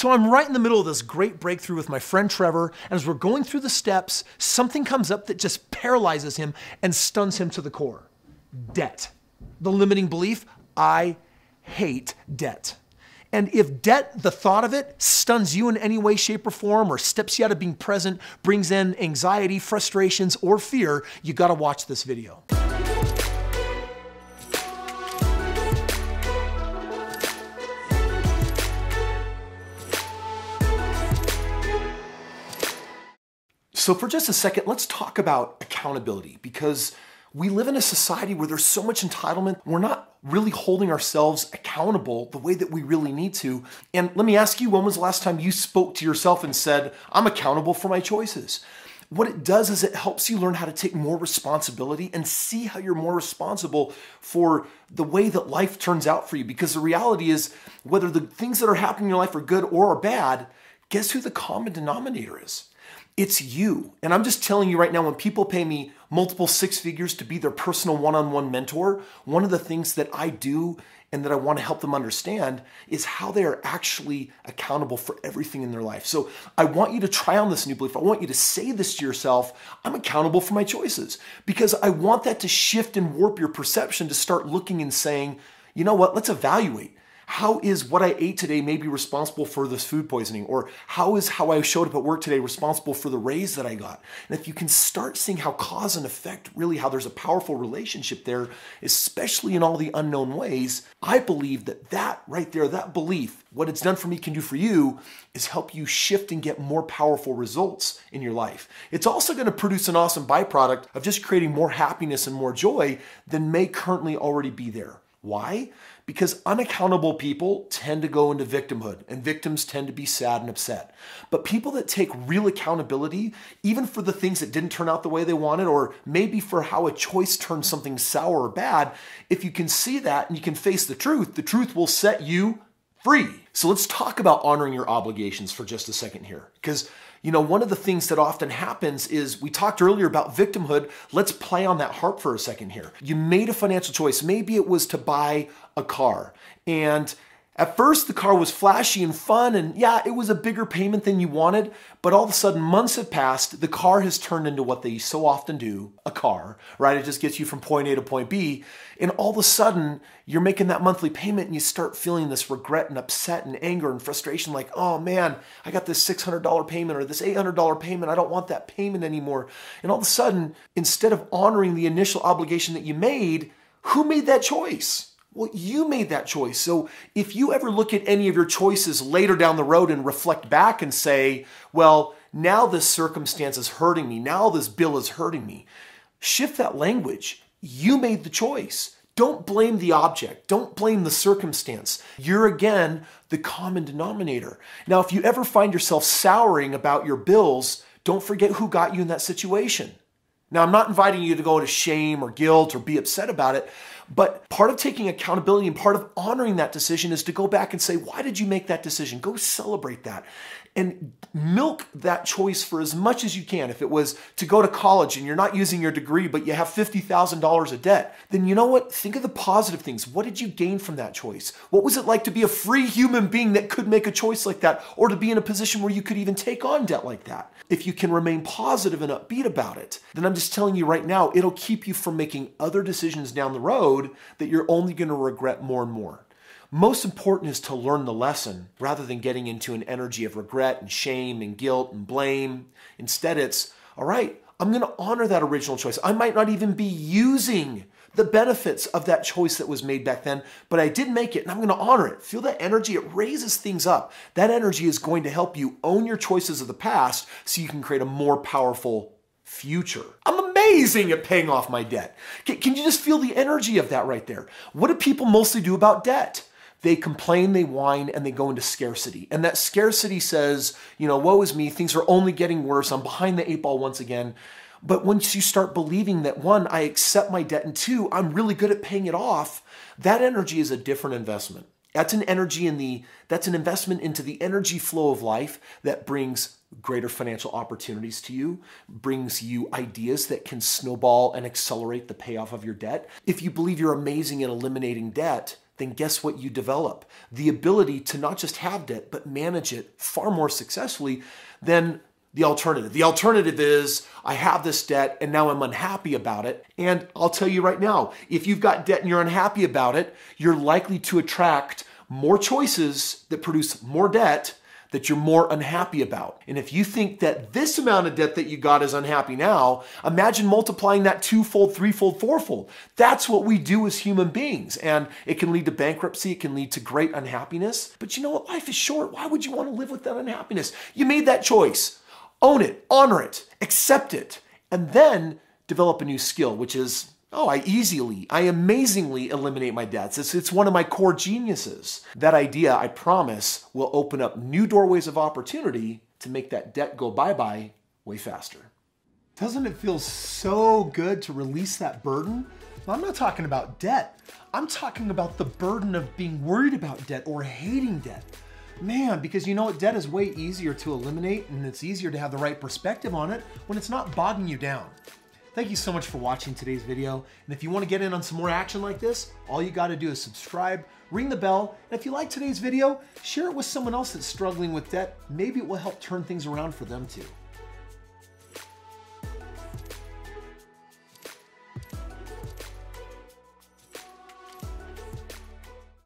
So I'm right in the middle of this great breakthrough with my friend Trevor, and as we're going through the steps, something comes up that just paralyzes him and stuns him to the core. Debt. The limiting belief, I hate debt. And if debt, the thought of it, stuns you in any way, shape, or form, or steps you out of being present, brings in anxiety, frustrations, or fear, you gotta watch this video. So for just a second, let's talk about accountability, because we live in a society where there's so much entitlement. We're not really holding ourselves accountable the way that we really need to. And let me ask you, when was the last time you spoke to yourself and said, I'm accountable for my choices? What it does is it helps you learn how to take more responsibility and see how you're more responsible for the way that life turns out for you. Because the reality is, whether the things that are happening in your life are good or are bad, guess who the common denominator is? It's you. And I'm just telling you right now, when people pay me multiple six figures to be their personal one-on-one mentor, one of the things that I do and that I want to help them understand is how they are actually accountable for everything in their life. So I want you to try on this new belief. I want you to say this to yourself, I'm accountable for my choices, because I want that to shift and warp your perception to start looking and saying, you know what, let's evaluate. How is what I ate today maybe responsible for this food poisoning? Or how is how I showed up at work today responsible for the raise that I got? And if you can start seeing how cause and effect, really how there's a powerful relationship there, especially in all the unknown ways, I believe that that right there, that belief, what it's done for me can do for you, is help you shift and get more powerful results in your life. It's also going to produce an awesome byproduct of just creating more happiness and more joy than may currently already be there. Why? Because unaccountable people tend to go into victimhood, and victims tend to be sad and upset. But people that take real accountability, even for the things that didn't turn out the way they wanted, or maybe for how a choice turned something sour or bad, if you can see that and you can face the truth will set you free. So let's talk about honoring your obligations for just a second here. Because you know, one of the things that often happens is, we talked earlier about victimhood. Let's play on that harp for a second here. You made a financial choice. Maybe it was to buy a car. And at first the car was flashy and fun, and yeah, it was a bigger payment than you wanted, but all of a sudden months have passed, the car has turned into what they so often do, a car, right? It just gets you from point A to point B, and all of a sudden you're making that monthly payment and you start feeling this regret and upset and anger and frustration, like, oh man, I got this $600 payment or this $800 payment, I don't want that payment anymore. And all of a sudden, instead of honoring the initial obligation that you made, who made that choice? Well, you made that choice. So if you ever look at any of your choices later down the road and reflect back and say, well, now this circumstance is hurting me, now this bill is hurting me, shift that language. You made the choice. Don't blame the object. Don't blame the circumstance. You're, again, the common denominator. Now, if you ever find yourself souring about your bills, don't forget who got you in that situation. Now, I'm not inviting you to go into shame or guilt or be upset about it, but part of taking accountability and part of honoring that decision is to go back and say, why did you make that decision? Go celebrate that and milk that choice for as much as you can. If it was to go to college and you're not using your degree, but you have $50,000 of debt, then you know what? Think of the positive things. What did you gain from that choice? What was it like to be a free human being that could make a choice like that, or to be in a position where you could even take on debt like that? If you can remain positive and upbeat about it, then I'm just telling you right now, it'll keep you from making other decisions down the road that you're only going to regret more and more. Most important is to learn the lesson rather than getting into an energy of regret and shame and guilt and blame. Instead, it's, all right, I'm going to honor that original choice. I might not even be using the benefits of that choice that was made back then, but I did make it and I'm going to honor it. Feel that energy. It raises things up. That energy is going to help you own your choices of the past so you can create a more powerful future. I'm amazing at paying off my debt. Can you just feel the energy of that right there? What do people mostly do about debt? They complain, they whine, and they go into scarcity. And that scarcity says, you know, woe is me, things are only getting worse, I'm behind the eight ball once again. But once you start believing that, one, I accept my debt, and two, I'm really good at paying it off, that energy is a different investment. That's an investment into the energy flow of life that brings greater financial opportunities to you, brings you ideas that can snowball and accelerate the payoff of your debt. If you believe you're amazing at eliminating debt, then guess what you develop? The ability to not just have debt, but manage it far more successfully than the alternative. The alternative is I have this debt and now I'm unhappy about it. And I'll tell you right now, if you've got debt and you're unhappy about it, you're likely to attract more choices that produce more debt that you're more unhappy about. And if you think that this amount of debt that you got is unhappy now, imagine multiplying that twofold, threefold, fourfold. That's what we do as human beings. And it can lead to bankruptcy. It can lead to great unhappiness. But you know what? Life is short. Why would you want to live with that unhappiness? You made that choice. Own it, honor it, accept it, and then develop a new skill, which is, I amazingly eliminate my debts. It's one of my core geniuses. That idea, I promise, will open up new doorways of opportunity to make that debt go bye-bye way faster. Doesn't it feel so good to release that burden? Well, I'm not talking about debt. I'm talking about the burden of being worried about debt or hating debt. Man, because you know what? Debt is way easier to eliminate, and it's easier to have the right perspective on it when it's not bogging you down. Thank you so much for watching today's video. And if you want to get in on some more action like this, all you got to do is subscribe, ring the bell, and if you like today's video, share it with someone else that's struggling with debt. Maybe it will help turn things around for them too.